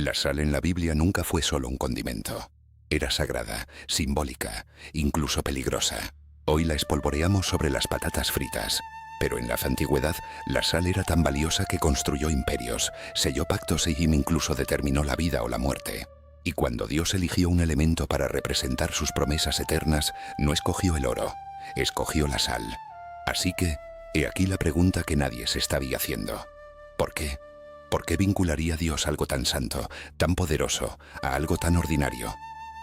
La sal en la Biblia nunca fue solo un condimento. Era sagrada, simbólica, incluso peligrosa. Hoy la espolvoreamos sobre las patatas fritas. Pero en la antigüedad, la sal era tan valiosa que construyó imperios, selló pactos e incluso determinó la vida o la muerte. Y cuando Dios eligió un elemento para representar sus promesas eternas, no escogió el oro, escogió la sal. Así que, he aquí la pregunta que nadie se estaba haciendo. ¿Por qué? ¿Por qué vincularía Dios algo tan santo, tan poderoso, a algo tan ordinario?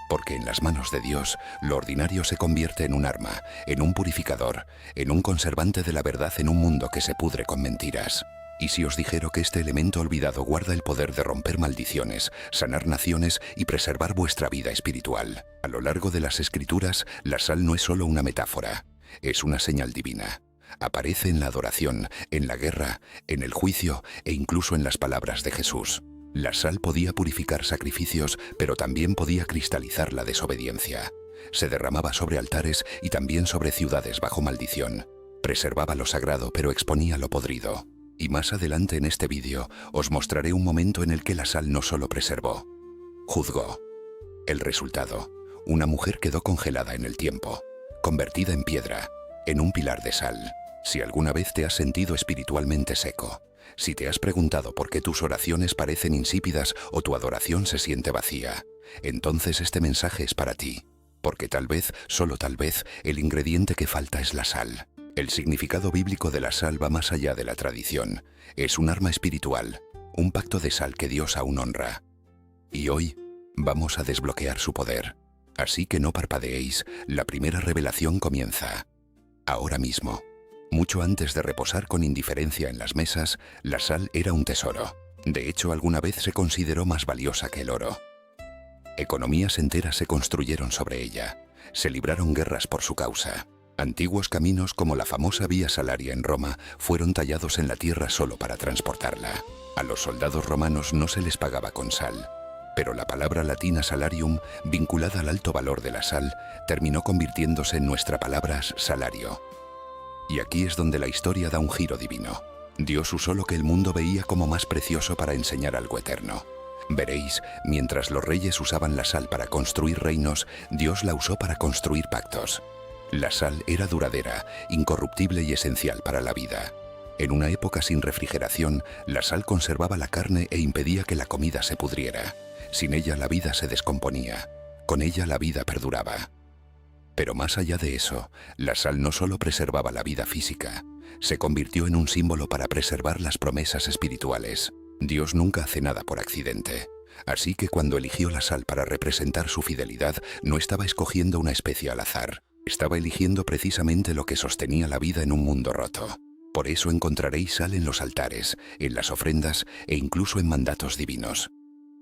Porque en las manos de Dios, lo ordinario se convierte en un arma, en un purificador, en un conservante de la verdad en un mundo que se pudre con mentiras. ¿Y si os dijera que este elemento olvidado guarda el poder de romper maldiciones, sanar naciones y preservar vuestra vida espiritual? A lo largo de las Escrituras, la sal no es solo una metáfora, es una señal divina. Aparece en la adoración, en la guerra, en el juicio e incluso en las palabras de Jesús. La sal podía purificar sacrificios, pero también podía cristalizar la desobediencia. Se derramaba sobre altares y también sobre ciudades bajo maldición. Preservaba lo sagrado, pero exponía lo podrido. Y más adelante en este vídeo os mostraré un momento en el que la sal no solo preservó, juzgó. El resultado: una mujer quedó congelada en el tiempo, convertida en piedra, en un pilar de sal. Si alguna vez te has sentido espiritualmente seco, si te has preguntado por qué tus oraciones parecen insípidas o tu adoración se siente vacía, entonces este mensaje es para ti. Porque tal vez, solo tal vez, el ingrediente que falta es la sal. El significado bíblico de la sal va más allá de la tradición. Es un arma espiritual, un pacto de sal que Dios aún honra. Y hoy vamos a desbloquear su poder. Así que no parpadeéis, la primera revelación comienza ahora mismo. Mucho antes de reposar con indiferencia en las mesas, la sal era un tesoro. De hecho, alguna vez se consideró más valiosa que el oro. Economías enteras se construyeron sobre ella. Se libraron guerras por su causa. Antiguos caminos como la famosa Vía Salaria en Roma fueron tallados en la tierra solo para transportarla. A los soldados romanos no se les pagaba con sal. Pero la palabra latina salarium, vinculada al alto valor de la sal, terminó convirtiéndose en nuestra palabra salario. Y aquí es donde la historia da un giro divino. Dios usó lo que el mundo veía como más precioso para enseñar algo eterno. Veréis, mientras los reyes usaban la sal para construir reinos, Dios la usó para construir pactos. La sal era duradera, incorruptible y esencial para la vida. En una época sin refrigeración, la sal conservaba la carne e impedía que la comida se pudriera. Sin ella la vida se descomponía. Con ella la vida perduraba. Pero más allá de eso, la sal no solo preservaba la vida física, se convirtió en un símbolo para preservar las promesas espirituales. Dios nunca hace nada por accidente. Así que cuando eligió la sal para representar su fidelidad, no estaba escogiendo una especie al azar. Estaba eligiendo precisamente lo que sostenía la vida en un mundo roto. Por eso encontraréis sal en los altares, en las ofrendas e incluso en mandatos divinos.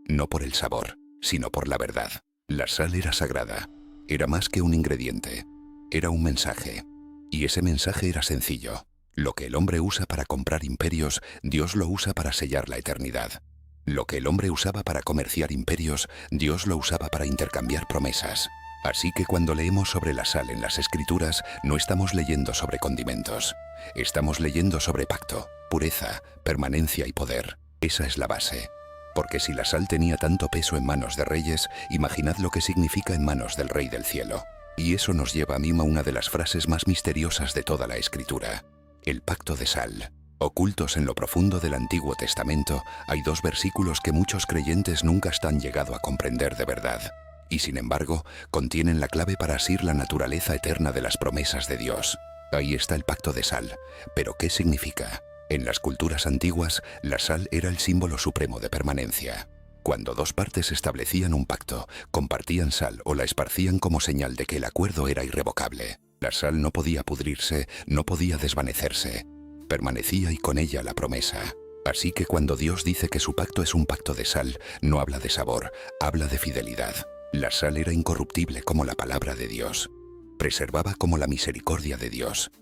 No por el sabor, sino por la verdad. La sal era sagrada. Era más que un ingrediente, era un mensaje. Y ese mensaje era sencillo. Lo que el hombre usa para comprar imperios, Dios lo usa para sellar la eternidad. Lo que el hombre usaba para comerciar imperios, Dios lo usaba para intercambiar promesas. Así que cuando leemos sobre la sal en las Escrituras, no estamos leyendo sobre condimentos. Estamos leyendo sobre pacto, pureza, permanencia y poder. Esa es la base. Porque si la sal tenía tanto peso en manos de reyes, imaginad lo que significa en manos del Rey del Cielo. Y eso nos lleva a mí a una de las frases más misteriosas de toda la Escritura. El pacto de sal. Ocultos en lo profundo del Antiguo Testamento, hay dos versículos que muchos creyentes nunca han llegado a comprender de verdad. Y sin embargo, contienen la clave para asir la naturaleza eterna de las promesas de Dios. Ahí está el pacto de sal. ¿Pero qué significa? En las culturas antiguas, la sal era el símbolo supremo de permanencia. Cuando dos partes establecían un pacto, compartían sal o la esparcían como señal de que el acuerdo era irrevocable. La sal no podía pudrirse, no podía desvanecerse. Permanecía y con ella la promesa. Así que cuando Dios dice que su pacto es un pacto de sal, no habla de sabor, habla de fidelidad. La sal era incorruptible como la palabra de Dios. Preservaba como la misericordia de Dios.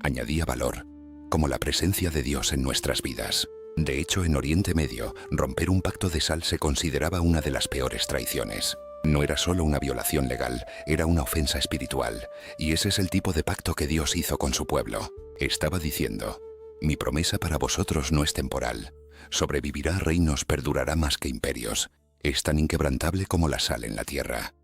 Añadía valor, como la presencia de Dios en nuestras vidas. De hecho, en Oriente Medio, romper un pacto de sal se consideraba una de las peores traiciones. No era solo una violación legal, era una ofensa espiritual. Y ese es el tipo de pacto que Dios hizo con su pueblo. Estaba diciendo: mi promesa para vosotros no es temporal. Sobrevivirá a reinos, perdurará más que imperios. Es tan inquebrantable como la sal en la tierra.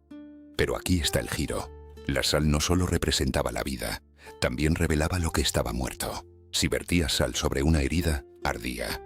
Pero aquí está el giro. La sal no solo representaba la vida, también revelaba lo que estaba muerto. Si vertías sal sobre una herida, ardía.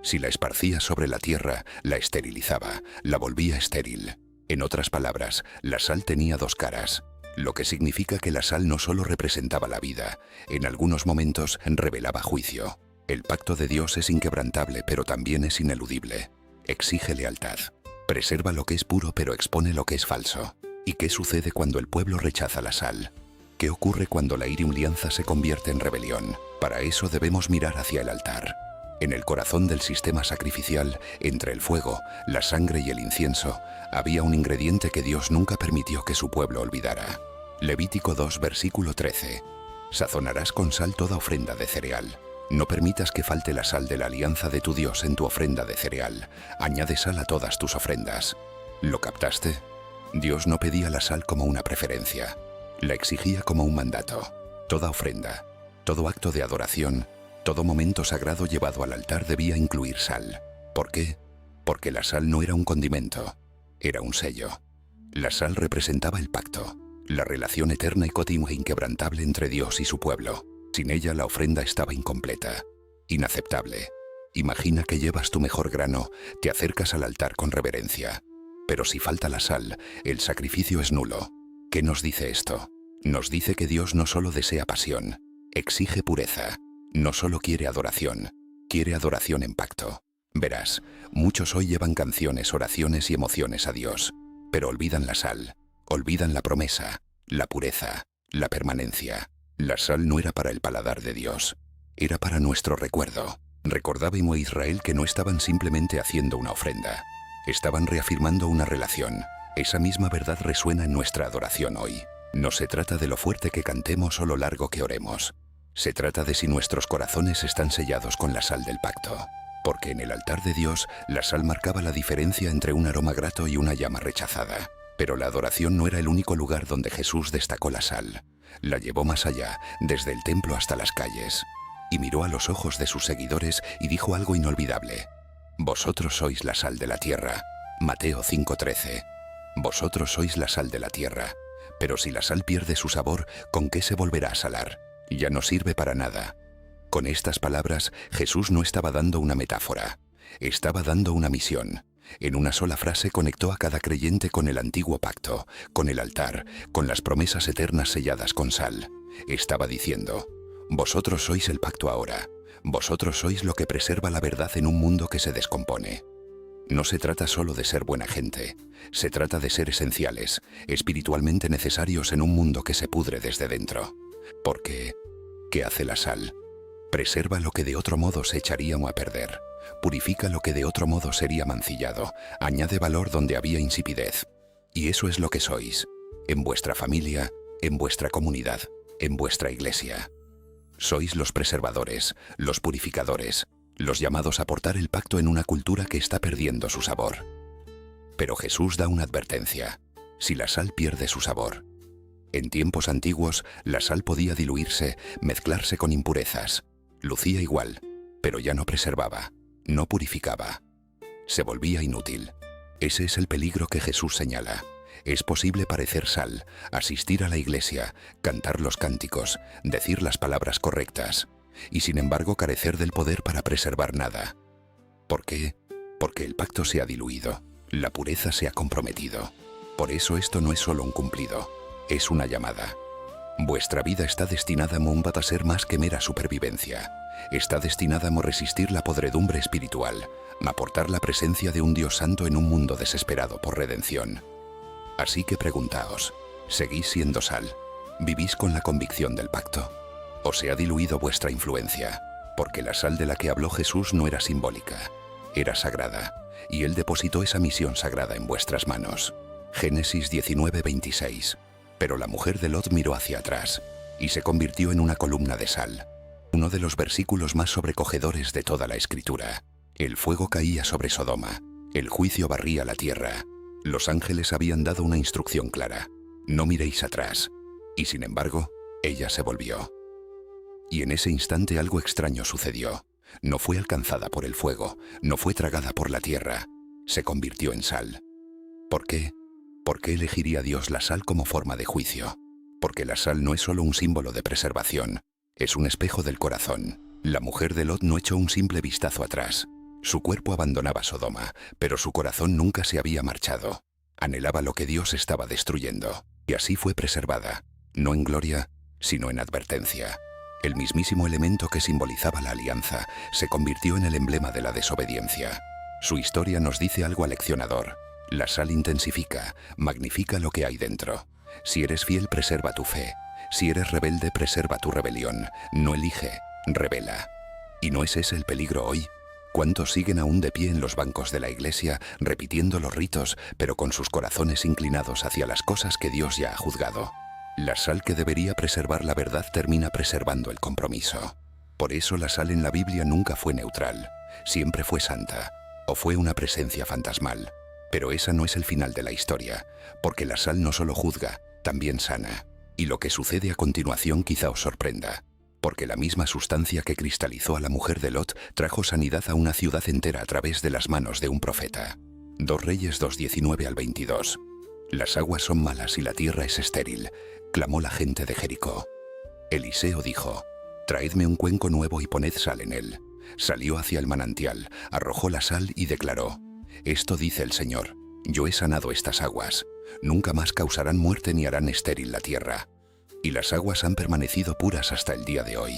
Si la esparcías sobre la tierra, la esterilizaba, la volvía estéril. En otras palabras, la sal tenía dos caras, lo que significa que la sal no solo representaba la vida, en algunos momentos revelaba juicio. El pacto de Dios es inquebrantable, pero también es ineludible. Exige lealtad. Preserva lo que es puro, pero expone lo que es falso. ¿Y qué sucede cuando el pueblo rechaza la sal? ¿Qué ocurre cuando la iriunlianza se convierte en rebelión? Para eso debemos mirar hacia el altar. En el corazón del sistema sacrificial, entre el fuego, la sangre y el incienso, había un ingrediente que Dios nunca permitió que su pueblo olvidara. Levítico 2, versículo 13. Sazonarás con sal toda ofrenda de cereal. No permitas que falte la sal de la alianza de tu Dios en tu ofrenda de cereal. Añade sal a todas tus ofrendas. ¿Lo captaste? Dios no pedía la sal como una preferencia. La exigía como un mandato. Toda ofrenda, todo acto de adoración, todo momento sagrado llevado al altar debía incluir sal. ¿Por qué? Porque la sal no era un condimento, era un sello. La sal representaba el pacto, la relación eterna y continua e inquebrantable entre Dios y su pueblo. Sin ella la ofrenda estaba incompleta, inaceptable. Imagina que llevas tu mejor grano, te acercas al altar con reverencia. Pero si falta la sal, el sacrificio es nulo. ¿Qué nos dice esto? Nos dice que Dios no solo desea pasión, exige pureza. No solo quiere adoración en pacto. Verás, muchos hoy llevan canciones, oraciones y emociones a Dios, pero olvidan la sal, olvidan la promesa, la pureza, la permanencia. La sal no era para el paladar de Dios, era para nuestro recuerdo. Recordábamos a Israel que no estaban simplemente haciendo una ofrenda, estaban reafirmando una relación. Esa misma verdad resuena en nuestra adoración hoy. No se trata de lo fuerte que cantemos o lo largo que oremos. Se trata de si nuestros corazones están sellados con la sal del pacto. Porque en el altar de Dios, la sal marcaba la diferencia entre un aroma grato y una llama rechazada. Pero la adoración no era el único lugar donde Jesús destacó la sal. La llevó más allá, desde el templo hasta las calles. Y miró a los ojos de sus seguidores y dijo algo inolvidable. Vosotros sois la sal de la tierra. Mateo 5:13. Vosotros sois la sal de la tierra. Pero si la sal pierde su sabor, ¿con qué se volverá a salar? Ya no sirve para nada. Con estas palabras, Jesús no estaba dando una metáfora, estaba dando una misión. En una sola frase conectó a cada creyente con el antiguo pacto, con el altar, con las promesas eternas selladas con sal. Estaba diciendo, vosotros sois el pacto ahora, vosotros sois lo que preserva la verdad en un mundo que se descompone. No se trata solo de ser buena gente, se trata de ser esenciales, espiritualmente necesarios en un mundo que se pudre desde dentro. Porque, ¿qué hace la sal? Preserva lo que de otro modo se echaría a perder. Purifica lo que de otro modo sería mancillado. Añade valor donde había insipidez. Y eso es lo que sois. En vuestra familia, en vuestra comunidad, en vuestra iglesia. Sois los preservadores, los purificadores, los llamados a portar el pacto en una cultura que está perdiendo su sabor. Pero Jesús da una advertencia. Si la sal pierde su sabor. En tiempos antiguos, la sal podía diluirse, mezclarse con impurezas. Lucía igual, pero ya no preservaba, no purificaba. Se volvía inútil. Ese es el peligro que Jesús señala. Es posible parecer sal, asistir a la iglesia, cantar los cánticos, decir las palabras correctas, y sin embargo carecer del poder para preservar nada. ¿Por qué? Porque el pacto se ha diluido, la pureza se ha comprometido. Por eso esto no es solo un cumplido. Es una llamada. Vuestra vida está destinada a ser más que mera supervivencia. Está destinada a resistir la podredumbre espiritual, a aportar la presencia de un Dios santo en un mundo desesperado por redención. Así que preguntaos, ¿seguís siendo sal? ¿Vivís con la convicción del pacto? ¿O se ha diluido vuestra influencia? Porque la sal de la que habló Jesús no era simbólica, era sagrada, y Él depositó esa misión sagrada en vuestras manos. Génesis 19:26. Pero la mujer de Lot miró hacia atrás y se convirtió en una columna de sal. Uno de los versículos más sobrecogedores de toda la Escritura. El fuego caía sobre Sodoma, el juicio barría la tierra. Los ángeles habían dado una instrucción clara: no miréis atrás. Y sin embargo, ella se volvió. Y en ese instante algo extraño sucedió. No fue alcanzada por el fuego, no fue tragada por la tierra. se convirtió en sal. ¿Por qué? ¿Por qué elegiría Dios la sal como forma de juicio? Porque la sal no es solo un símbolo de preservación, es un espejo del corazón. La mujer de Lot no echó un simple vistazo atrás. Su cuerpo abandonaba Sodoma, pero su corazón nunca se había marchado. Anhelaba lo que Dios estaba destruyendo, y así fue preservada, no en gloria, sino en advertencia. El mismísimo elemento que simbolizaba la alianza se convirtió en el emblema de la desobediencia. Su historia nos dice algo aleccionador. La sal intensifica, magnifica lo que hay dentro. Si eres fiel, preserva tu fe. Si eres rebelde, preserva tu rebelión. No elige, revela. ¿Y no es ese el peligro hoy? ¿Cuántos siguen aún de pie en los bancos de la iglesia, repitiendo los ritos, pero con sus corazones inclinados hacia las cosas que Dios ya ha juzgado? La sal que debería preservar la verdad termina preservando el compromiso. Por eso la sal en la Biblia nunca fue neutral, siempre fue santa, o fue una presencia fantasmal. Pero esa no es el final de la historia, porque la sal no solo juzga, también sana. Y lo que sucede a continuación quizá os sorprenda, porque la misma sustancia que cristalizó a la mujer de Lot trajo sanidad a una ciudad entera a través de las manos de un profeta. 2 Reyes 2:19 al 22. Las aguas son malas y la tierra es estéril, clamó la gente de Jericó. Eliseo dijo: traedme un cuenco nuevo y poned sal en él. Salió hacia el manantial, arrojó la sal y declaró: esto dice el Señor, yo he sanado estas aguas, nunca más causarán muerte ni harán estéril la tierra. Y las aguas han permanecido puras hasta el día de hoy.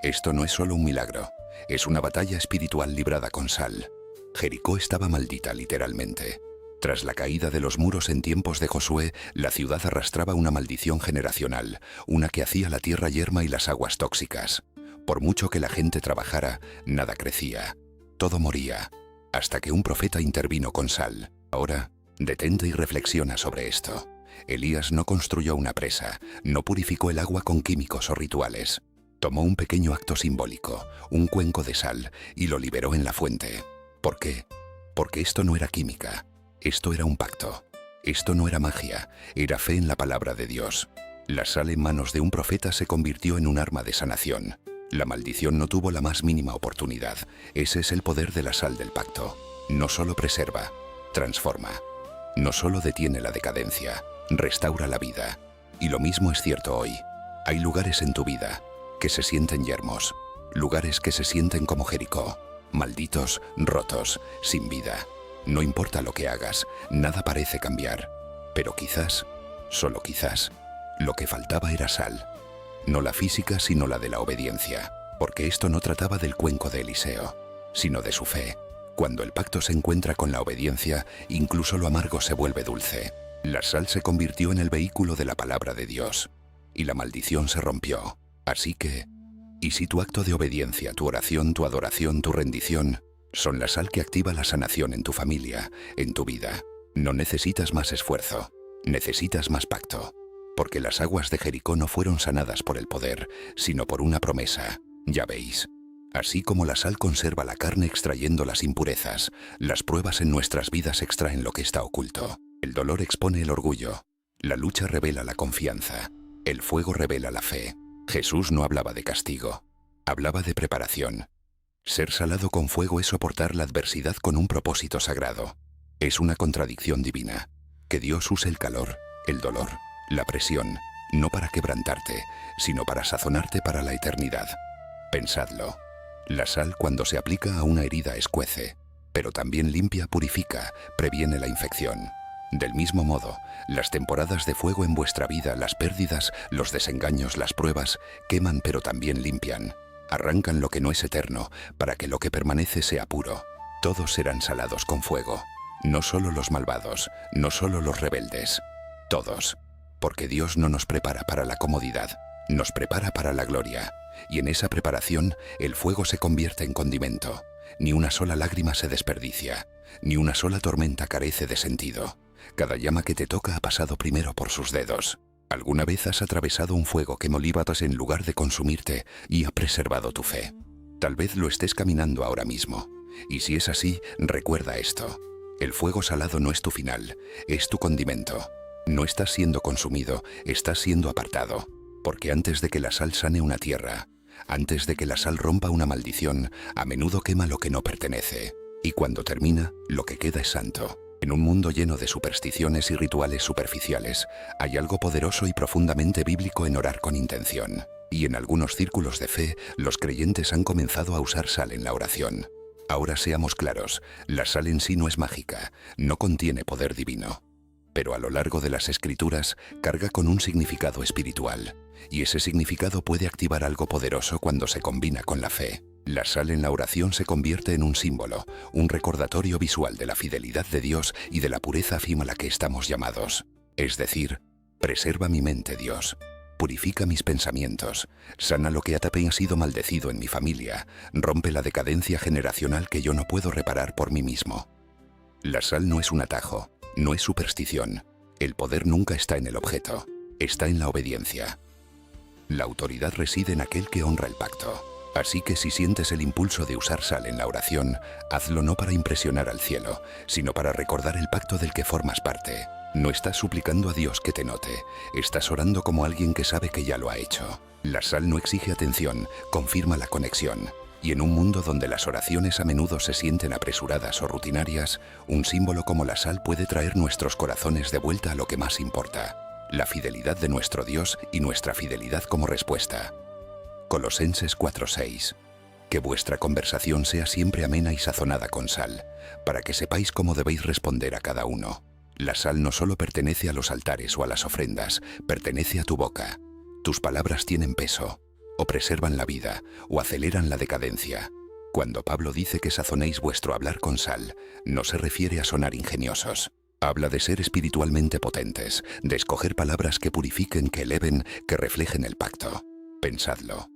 Esto no es solo un milagro, es una batalla espiritual librada con sal. Jericó estaba maldita literalmente. Tras la caída de los muros en tiempos de Josué, la ciudad arrastraba una maldición generacional, una que hacía la tierra yerma y las aguas tóxicas. Por mucho que la gente trabajara, nada crecía, todo moría, hasta que un profeta intervino con sal. Ahora, detente y reflexiona sobre esto. Elías no construyó una presa, no purificó el agua con químicos o rituales. Tomó un pequeño acto simbólico, un cuenco de sal, y lo liberó en la fuente. ¿Por qué? Porque esto no era química, esto era un pacto. Esto no era magia, era fe en la palabra de Dios. La sal en manos de un profeta se convirtió en un arma de sanación. La maldición no tuvo la más mínima oportunidad. Ese es el poder de la sal del pacto. No solo preserva, transforma. No solo detiene la decadencia, restaura la vida. Y lo mismo es cierto hoy. Hay lugares en tu vida que se sienten yermos, lugares que se sienten como Jericó, malditos, rotos, sin vida. No importa lo que hagas, nada parece cambiar. Pero quizás, solo quizás, lo que faltaba era sal. No la física, sino la de la obediencia. Porque esto no trataba del cuenco de Eliseo, sino de su fe. Cuando el pacto se encuentra con la obediencia, incluso lo amargo se vuelve dulce. La sal se convirtió en el vehículo de la palabra de Dios, y la maldición se rompió. Así que, ¿y si tu acto de obediencia, tu oración, tu adoración, tu rendición, son la sal que activa la sanación en tu familia, en tu vida? No necesitas más esfuerzo, necesitas más pacto. Porque las aguas de Jericó no fueron sanadas por el poder, sino por una promesa. Ya veis. Así como la sal conserva la carne extrayendo las impurezas, las pruebas en nuestras vidas extraen lo que está oculto. El dolor expone el orgullo, la lucha revela la confianza, el fuego revela la fe. Jesús no hablaba de castigo, hablaba de preparación. Ser salado con fuego es soportar la adversidad con un propósito sagrado. Es una contradicción divina. Que Dios use el calor, el dolor, la presión, no para quebrantarte, sino para sazonarte para la eternidad. Pensadlo. La sal, cuando se aplica a una herida, escuece, pero también limpia, purifica, previene la infección. Del mismo modo, las temporadas de fuego en vuestra vida, las pérdidas, los desengaños, las pruebas, queman pero también limpian. Arrancan lo que no es eterno, para que lo que permanece sea puro. Todos serán salados con fuego. No solo los malvados, no solo los rebeldes. Todos. Porque Dios no nos prepara para la comodidad, nos prepara para la gloria. Y en esa preparación, el fuego se convierte en condimento. Ni una sola lágrima se desperdicia, ni una sola tormenta carece de sentido. Cada llama que te toca ha pasado primero por sus dedos. ¿Alguna vez has atravesado un fuego que molíbatas en lugar de consumirte y ha preservado tu fe? Tal vez lo estés caminando ahora mismo. Y si es así, recuerda esto. El fuego salado no es tu final, es tu condimento. No estás siendo consumido, estás siendo apartado. Porque antes de que la sal sane una tierra, antes de que la sal rompa una maldición, a menudo quema lo que no pertenece. Y cuando termina, lo que queda es santo. En un mundo lleno de supersticiones y rituales superficiales, hay algo poderoso y profundamente bíblico en orar con intención. Y en algunos círculos de fe, los creyentes han comenzado a usar sal en la oración. Ahora seamos claros, la sal en sí no es mágica, no contiene poder divino. Pero a lo largo de las Escrituras carga con un significado espiritual, y ese significado puede activar algo poderoso cuando se combina con la fe. La sal en la oración se convierte en un símbolo, un recordatorio visual de la fidelidad de Dios y de la pureza a la que estamos llamados. Es decir, preserva mi mente, Dios. Purifica mis pensamientos, sana lo que ha sido maldecido en mi familia, rompe la decadencia generacional que yo no puedo reparar por mí mismo. La sal no es un atajo, no es superstición. El poder nunca está en el objeto, está en la obediencia. La autoridad reside en aquel que honra el pacto. Así que si sientes el impulso de usar sal en la oración, hazlo no para impresionar al cielo, sino para recordar el pacto del que formas parte. No estás suplicando a Dios que te note, estás orando como alguien que sabe que ya lo ha hecho. La sal no exige atención, confirma la conexión. Y en un mundo donde las oraciones a menudo se sienten apresuradas o rutinarias, un símbolo como la sal puede traer nuestros corazones de vuelta a lo que más importa: la fidelidad de nuestro Dios y nuestra fidelidad como respuesta. Colosenses 4:6. Que vuestra conversación sea siempre amena y sazonada con sal, para que sepáis cómo debéis responder a cada uno. La sal no solo pertenece a los altares o a las ofrendas, pertenece a tu boca. Tus palabras tienen peso, o preservan la vida, o aceleran la decadencia. Cuando Pablo dice que sazonéis vuestro hablar con sal, no se refiere a sonar ingeniosos. Habla de ser espiritualmente potentes, de escoger palabras que purifiquen, que eleven, que reflejen el pacto. Pensadlo.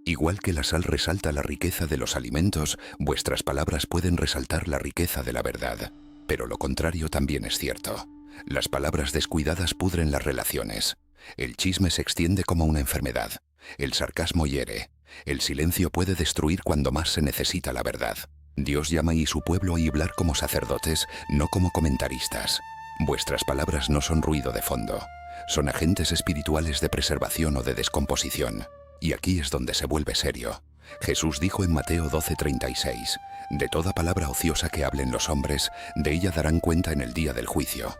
Igual que la sal resalta la riqueza de los alimentos, vuestras palabras pueden resaltar la riqueza de la verdad. Pero lo contrario también es cierto. Las palabras descuidadas pudren las relaciones. El chisme se extiende como una enfermedad. El sarcasmo hiere. El silencio puede destruir cuando más se necesita la verdad. Dios llama a su pueblo a hablar como sacerdotes, no como comentaristas. Vuestras palabras no son ruido de fondo. Son agentes espirituales de preservación o de descomposición. Y aquí es donde se vuelve serio. Jesús dijo en Mateo 12:36, «De toda palabra ociosa que hablen los hombres, de ella darán cuenta en el día del juicio».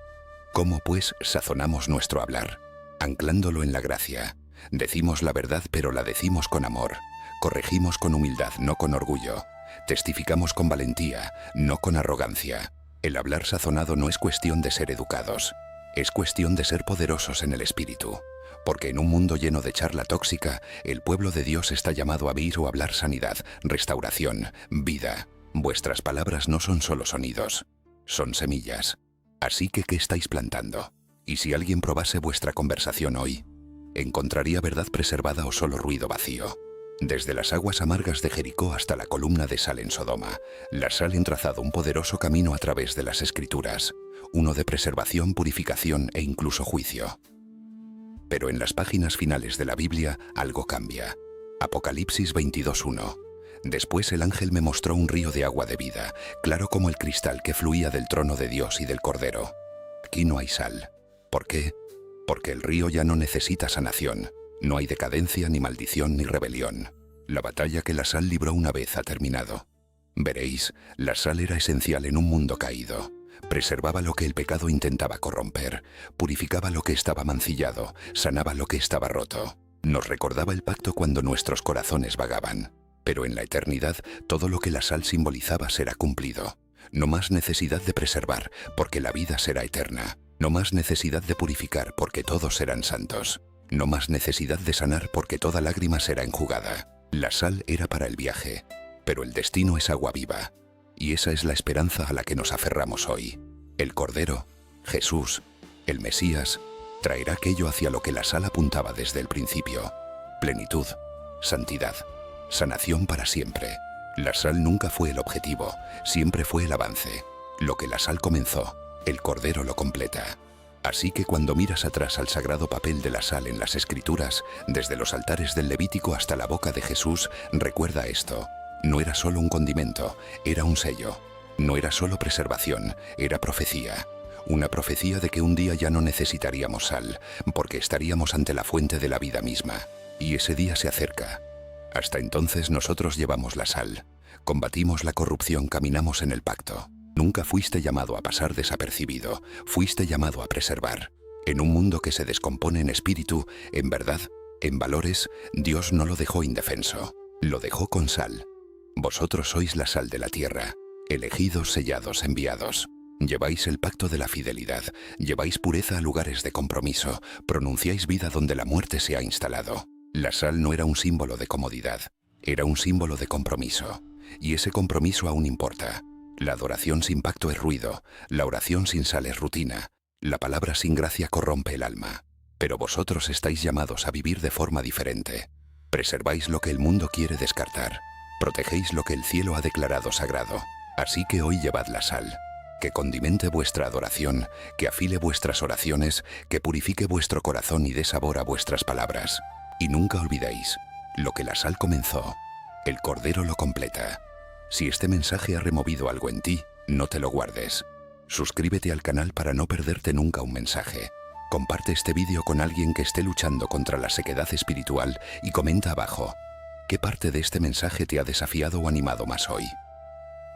¿Cómo, pues, sazonamos nuestro hablar? Anclándolo en la gracia. Decimos la verdad, pero la decimos con amor. Corregimos con humildad, no con orgullo. Testificamos con valentía, no con arrogancia. El hablar sazonado no es cuestión de ser educados. Es cuestión de ser poderosos en el espíritu. Porque en un mundo lleno de charla tóxica, el pueblo de Dios está llamado a vivir o hablar sanidad, restauración, vida. Vuestras palabras no son solo sonidos, son semillas. Así que, ¿qué estáis plantando? Y si alguien probase vuestra conversación hoy, ¿encontraría verdad preservada o solo ruido vacío? Desde las aguas amargas de Jericó hasta la columna de sal en Sodoma, la sal ha trazado un poderoso camino a través de las Escrituras, uno de preservación, purificación e incluso juicio. Pero en las páginas finales de la Biblia algo cambia. Apocalipsis 22:1. Después el ángel me mostró un río de agua de vida, claro como el cristal que fluía del trono de Dios y del Cordero. Aquí no hay sal. ¿Por qué? Porque el río ya no necesita sanación. No hay decadencia, ni maldición, ni rebelión. La batalla que la sal libró una vez ha terminado. Veréis, la sal era esencial en un mundo caído. Preservaba lo que el pecado intentaba corromper, purificaba lo que estaba mancillado, sanaba lo que estaba roto. Nos recordaba el pacto cuando nuestros corazones vagaban. Pero en la eternidad, todo lo que la sal simbolizaba será cumplido. No más necesidad de preservar, porque la vida será eterna. No más necesidad de purificar, porque todos serán santos. No más necesidad de sanar, porque toda lágrima será enjugada. La sal era para el viaje, pero el destino es agua viva. Y esa es la esperanza a la que nos aferramos hoy. El Cordero, Jesús, el Mesías, traerá aquello hacia lo que la sal apuntaba desde el principio: plenitud, santidad, sanación para siempre. La sal nunca fue el objetivo, siempre fue el avance. Lo que la sal comenzó, el Cordero lo completa. Así que cuando miras atrás al sagrado papel de la sal en las Escrituras, desde los altares del Levítico hasta la boca de Jesús, recuerda esto: no era solo un condimento, era un sello. No era solo preservación, era profecía. Una profecía de que un día ya no necesitaríamos sal, porque estaríamos ante la fuente de la vida misma. Y ese día se acerca. Hasta entonces nosotros llevamos la sal. Combatimos la corrupción, caminamos en el pacto. Nunca fuiste llamado a pasar desapercibido, fuiste llamado a preservar. En un mundo que se descompone en espíritu, en verdad, en valores, Dios no lo dejó indefenso, lo dejó con sal. Vosotros sois la sal de la tierra, elegidos, sellados, enviados. Lleváis el pacto de la fidelidad, lleváis pureza a lugares de compromiso, pronunciáis vida donde la muerte se ha instalado. La sal no era un símbolo de comodidad, era un símbolo de compromiso. Y ese compromiso aún importa. La adoración sin pacto es ruido, la oración sin sal es rutina, la palabra sin gracia corrompe el alma. Pero vosotros estáis llamados a vivir de forma diferente. Preserváis lo que el mundo quiere descartar, protegéis lo que el cielo ha declarado sagrado. Así que hoy llevad la sal, que condimente vuestra adoración, que afile vuestras oraciones, que purifique vuestro corazón y dé sabor a vuestras palabras. Y nunca olvidéis, lo que la sal comenzó, el Cordero lo completa. Si este mensaje ha removido algo en ti, no te lo guardes. Suscríbete al canal para no perderte nunca un mensaje. Comparte este vídeo con alguien que esté luchando contra la sequedad espiritual y comenta abajo, ¿qué parte de este mensaje te ha desafiado o animado más hoy?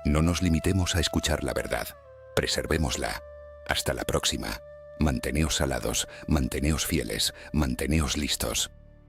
No nos limitemos a escuchar la verdad, preservémosla. Hasta la próxima. Manteneos salados, manteneos fieles, manteneos listos.